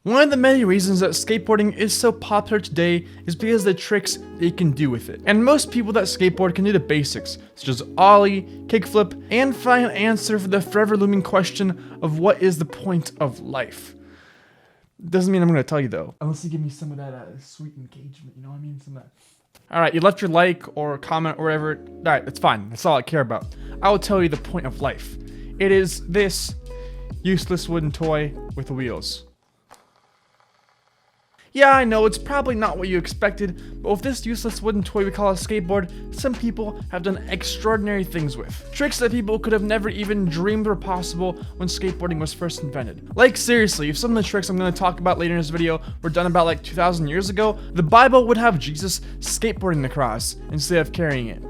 One of the many reasons that skateboarding is so popular today is because of the tricks that you can do with it. And most people that skateboard can do the basics, such as ollie, kickflip, and find an answer for the forever looming question of what is the point of life. Doesn't mean I'm going to tell you though, unless you give me some of that sweet engagement, you know what I mean? Some of that. Alright, you left your like or comment or whatever. Alright, that's fine. That's all I care about. I will tell you the point of life. It is this useless wooden toy with wheels. Yeah, I know, it's probably not what you expected, but with this useless wooden toy we call a skateboard, some people have done extraordinary things with. Tricks that people could have never even dreamed were possible when skateboarding was first invented. Like seriously, if some of the tricks I'm going to talk about later in this video were done about like 2,000 years ago, the Bible would have Jesus skateboarding the cross instead of carrying it.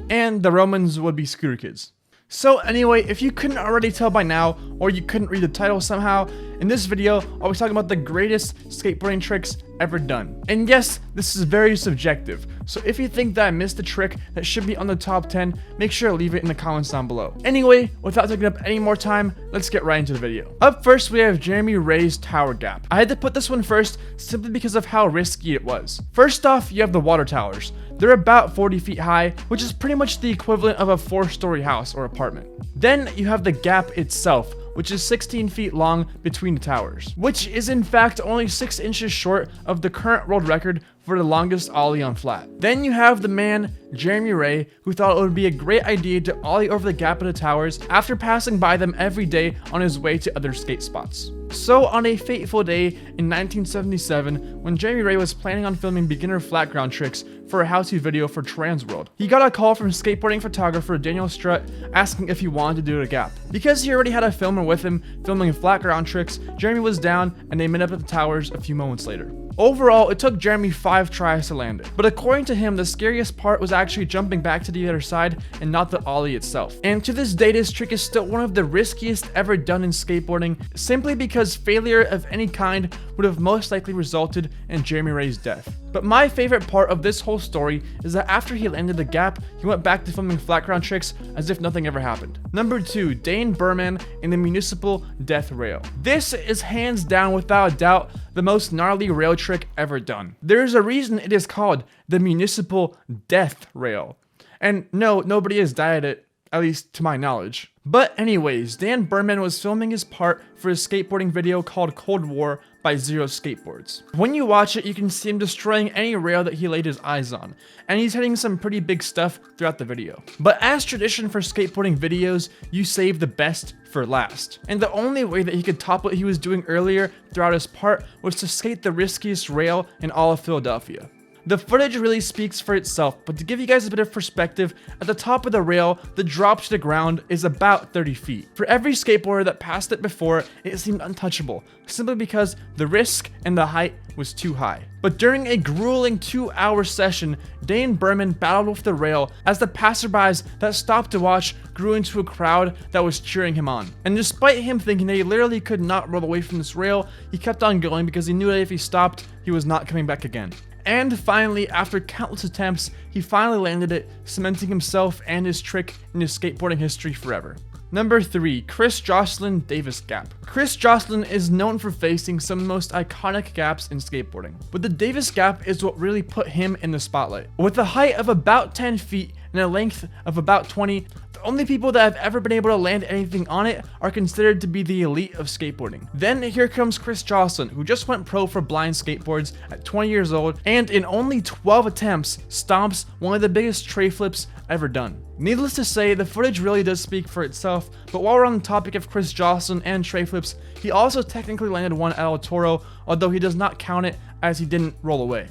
And the Romans would be scooter kids. So anyway, if you couldn't already tell by now, or you couldn't read the title somehow, in this video, I'll be talking about the greatest skateboarding tricks ever done. And yes, this is very subjective, so if you think that I missed a trick that should be on the top 10, make sure to leave it in the comments down below. Anyway, without taking up any more time, let's get right into the video. Up first, we have Jeremy Ray's tower gap. I had to put this one first simply because of how risky it was. First off, you have the water towers. They're about 40 feet high, which is pretty much the equivalent of a 4-story house or apartment. Then you have the gap itself, which is 16 feet long between the towers, which is in fact only 6 inches short of the current world record for the longest ollie on flat. Then you have the man, Jeremy Ray, who thought it would be a great idea to ollie over the gap of the towers after passing by them every day on his way to other skate spots. So on a fateful day in 1977, when Jeremy Ray was planning on filming beginner flat ground tricks for a how-to video for Transworld, he got a call from skateboarding photographer Daniel Strutt asking if he wanted to do a gap. Because he already had a filmer with him filming flat ground tricks, Jeremy was down and they met up at the towers a few moments later. Overall, it took Jeremy 5 tries to land it, but according to him, the scariest part was actually jumping back to the other side and not the ollie itself. And to this day, this trick is still one of the riskiest ever done in skateboarding, simply because failure of any kind would have most likely resulted in Jeremy Ray's death. But my favorite part of this whole story is that after he landed the gap, he went back to filming flat ground tricks as if nothing ever happened. Number 2, Dane Berman in the Municipal Death Rail. This is hands down, without a doubt, the most gnarly rail trick ever done. There is a reason it is called the Municipal Death Rail. And no, nobody has died at least to my knowledge. But anyways, Dan Berman was filming his part for a skateboarding video called Cold War by Zero Skateboards. When you watch it, you can see him destroying any rail that he laid his eyes on, and he's hitting some pretty big stuff throughout the video. But as tradition for skateboarding videos, you save the best for last. And the only way that he could top what he was doing earlier throughout his part was to skate the riskiest rail in all of Philadelphia. The footage really speaks for itself, but to give you guys a bit of perspective, at the top of the rail, the drop to the ground is about 30 feet. For every skateboarder that passed it before, it seemed untouchable, simply because the risk and the height was too high. But during a grueling 2-hour session, Dane Berman battled with the rail as the passerbys that stopped to watch grew into a crowd that was cheering him on. And despite him thinking that he literally could not roll away from this rail, he kept on going because he knew that if he stopped, he was not coming back again. And finally, after countless attempts, he finally landed it, cementing himself and his trick into skateboarding history forever. Number 3, Chris Joslin Davis Gap. Chris Joslin is known for facing some of the most iconic gaps in skateboarding, but the Davis Gap is what really put him in the spotlight. With a height of about 10 feet and a length of about 20, the only people that have ever been able to land anything on it are considered to be the elite of skateboarding. Then here comes Chris Joslin, who just went pro for blind skateboards at 20 years old, and in only 12 attempts, stomps one of the biggest tray flips ever done. Needless to say, the footage really does speak for itself, but while we're on the topic of Chris Joslin and tray flips, he also technically landed one at El Toro, although he does not count it as he didn't roll away.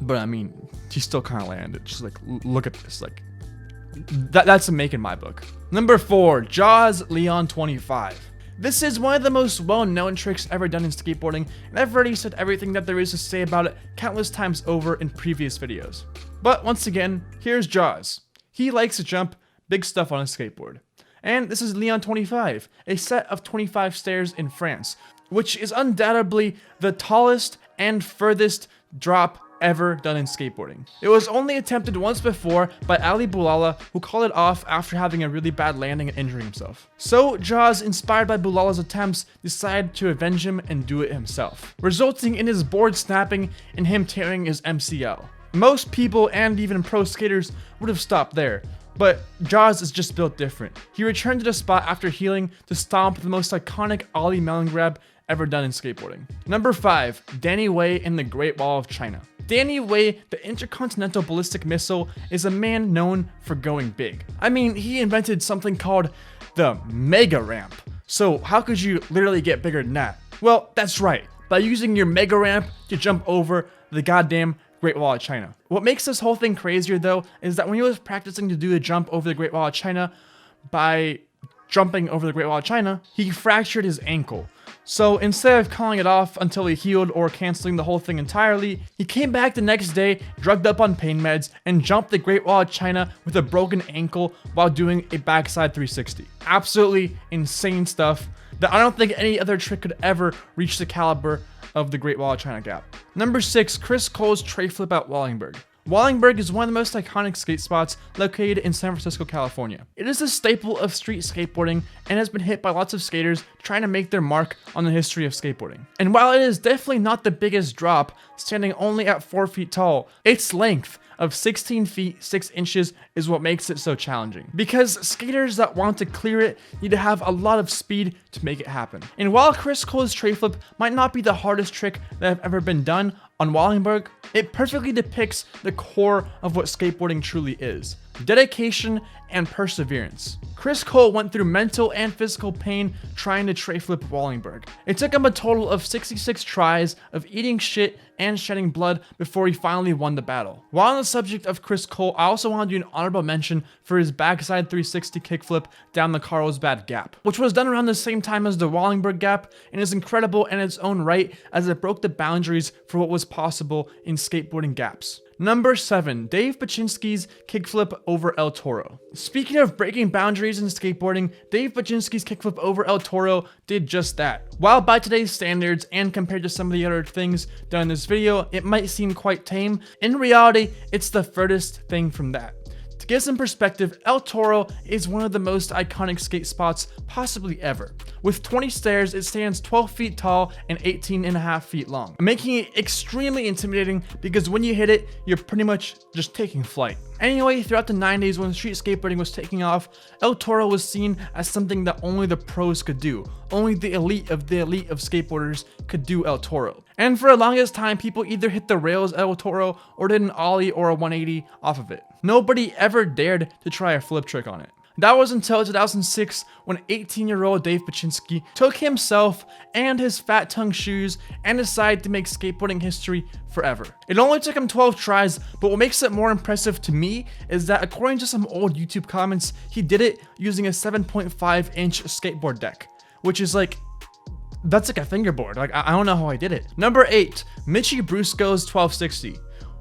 But I mean, he still kind of landed. Just like, look at this, like, that's a make in my book. Number 4, Jaws Leon 25. This is one of the most well-known tricks ever done in skateboarding, and I've already said everything that there is to say about it countless times over in previous videos. But once again, here's Jaws. He likes to jump big stuff on his skateboard. And this is Leon 25, a set of 25 stairs in France, which is undoubtedly the tallest and furthest drop ever done in skateboarding. It was only attempted once before by Ali Boulala, who called it off after having a really bad landing and injuring himself. So Jaws, inspired by Boulala's attempts, decided to avenge him and do it himself, resulting in his board snapping and him tearing his MCL. Most people and even pro skaters would have stopped there, but Jaws is just built different. He returned to the spot after healing to stomp the most iconic ollie melon grab ever done in skateboarding. Number 5, Danny Way in the Great Wall of China. Danny Way, the intercontinental ballistic missile, is a man known for going big. I mean, he invented something called the mega ramp. So how could you literally get bigger than that? Well, that's right, by using your mega ramp to jump over the goddamn Great Wall of China. What makes this whole thing crazier though is that when he was practicing to do the jump over the Great Wall of China, by jumping over the Great Wall of China, he fractured his ankle. So instead of calling it off until he healed or canceling the whole thing entirely, he came back the next day, drugged up on pain meds, and jumped the Great Wall of China with a broken ankle while doing a backside 360. Absolutely insane stuff that I don't think any other trick could ever reach the caliber of the Great Wall of China gap. Number 6, Chris Cole's tray flip at Wallingberg. Wallingberg is one of the most iconic skate spots located in San Francisco, California. It is a staple of street skateboarding and has been hit by lots of skaters trying to make their mark on the history of skateboarding. And while it is definitely not the biggest drop, standing only at 4 feet tall, its length of 16 feet 6 inches is what makes it so challenging, because skaters that want to clear it need to have a lot of speed to make it happen. And while Chris Cole's tray flip might not be the hardest trick that have ever been done on Wallingberg, it perfectly depicts the core of what skateboarding truly is: dedication and perseverance. Chris Cole went through mental and physical pain trying to tray flip Wallingberg. It took him a total of 66 tries of eating shit and shedding blood before he finally won the battle. While on the subject of Chris Cole, I also want to do an honorable mention for his backside 360 kickflip down the Carlsbad Gap, which was done around the same time as the Wallingberg Gap and is incredible in its own right as it broke the boundaries for what was possible in skateboarding gaps. Number 7, Dave Bachinski's kickflip over El Toro. Speaking of breaking boundaries in skateboarding, Dave Bachinski's kickflip over El Toro did just that. While by today's standards and compared to some of the other things done in this video, it might seem quite tame, in reality, it's the furthest thing from that. To give some perspective, El Toro is one of the most iconic skate spots possibly ever. With 20 stairs, it stands 12 feet tall and 18.5 feet long, making it extremely intimidating because when you hit it, you're pretty much just taking flight. Anyway, throughout the 90s when street skateboarding was taking off, El Toro was seen as something that only the pros could do. Only the elite of skateboarders could do El Toro. And for the longest time, people either hit the rails at El Toro or did an ollie or a 180 off of it. Nobody ever dared to try a flip trick on it. That was until 2006 when 18-year-old Dave Bachinski took himself and his fat tongue shoes and decided to make skateboarding history forever. It only took him 12 tries, but what makes it more impressive to me is that according to some old YouTube comments, he did it using a 7.5-inch skateboard deck, which is like, that's like a fingerboard. Like, I don't know how I did it. Number 8, Mitchie Brusco's 1260.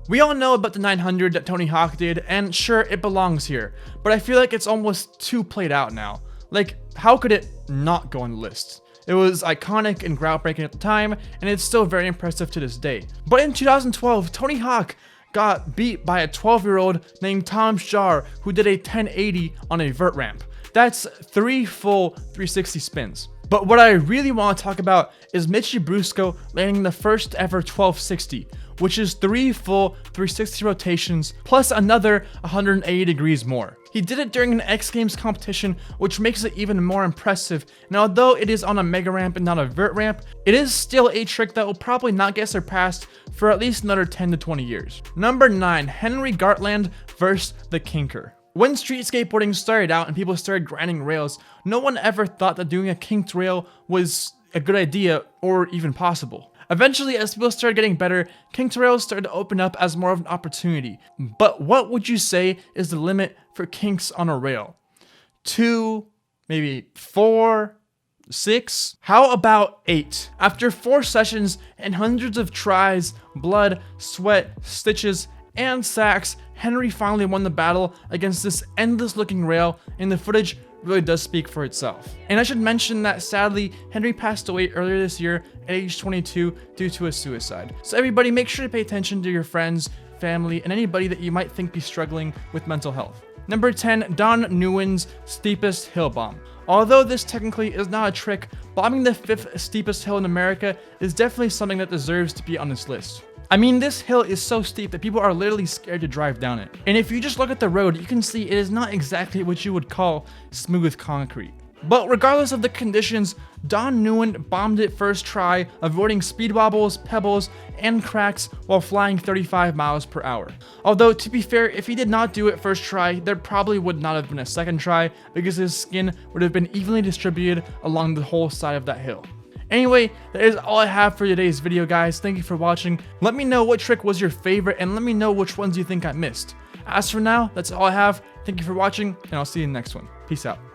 We all know about the 900 that Tony Hawk did, and sure, it belongs here, but I feel like it's almost too played out now. Like, how could it not go on the list? It was iconic and groundbreaking at the time, and it's still very impressive to this day. But in 2012, Tony Hawk got beat by a 12-year-old named Tom Jar who did a 1080 on a vert ramp. That's 3 full 360 spins. But what I really want to talk about is Mitchie Brusco landing the first ever 1260, which is 3 full 360 rotations plus another 180 degrees more. He did it during an X Games competition, which makes it even more impressive. And although it is on a mega ramp and not a vert ramp, it is still a trick that will probably not get surpassed for at least another 10 to 20 years. Number 9, Henry Gartland vs. the Kinker. When street skateboarding started out and people started grinding rails, no one ever thought that doing a kinked rail was a good idea or even possible. Eventually, as people started getting better, kinked rails started to open up as more of an opportunity. But what would you say is the limit for kinks on a rail? 2, maybe 4, 6? How about 8? After 4 sessions and hundreds of tries, blood, sweat, stitches, and sacks, Henry finally won the battle against this endless looking rail, and the footage really does speak for itself. And I should mention that sadly, Henry passed away earlier this year at age 22 due to a suicide. So everybody, make sure to pay attention to your friends, family, and anybody that you might think be struggling with mental health. Number 10, Don Nguyen's steepest hill bomb. Although this technically is not a trick, bombing the 5th steepest hill in America is definitely something that deserves to be on this list. I mean, this hill is so steep that people are literally scared to drive down it. And if you just look at the road, you can see it is not exactly what you would call smooth concrete. But regardless of the conditions, Don Nguyen bombed it first try, avoiding speed wobbles, pebbles, and cracks while flying 35 miles per hour. Although, to be fair, if he did not do it first try, there probably would not have been a second try because his skin would have been evenly distributed along the whole side of that hill. Anyway, that is all I have for today's video, guys. Thank you for watching. Let me know what trick was your favorite and let me know which ones you think I missed. As for now, that's all I have. Thank you for watching, and I'll see you in the next one. Peace out.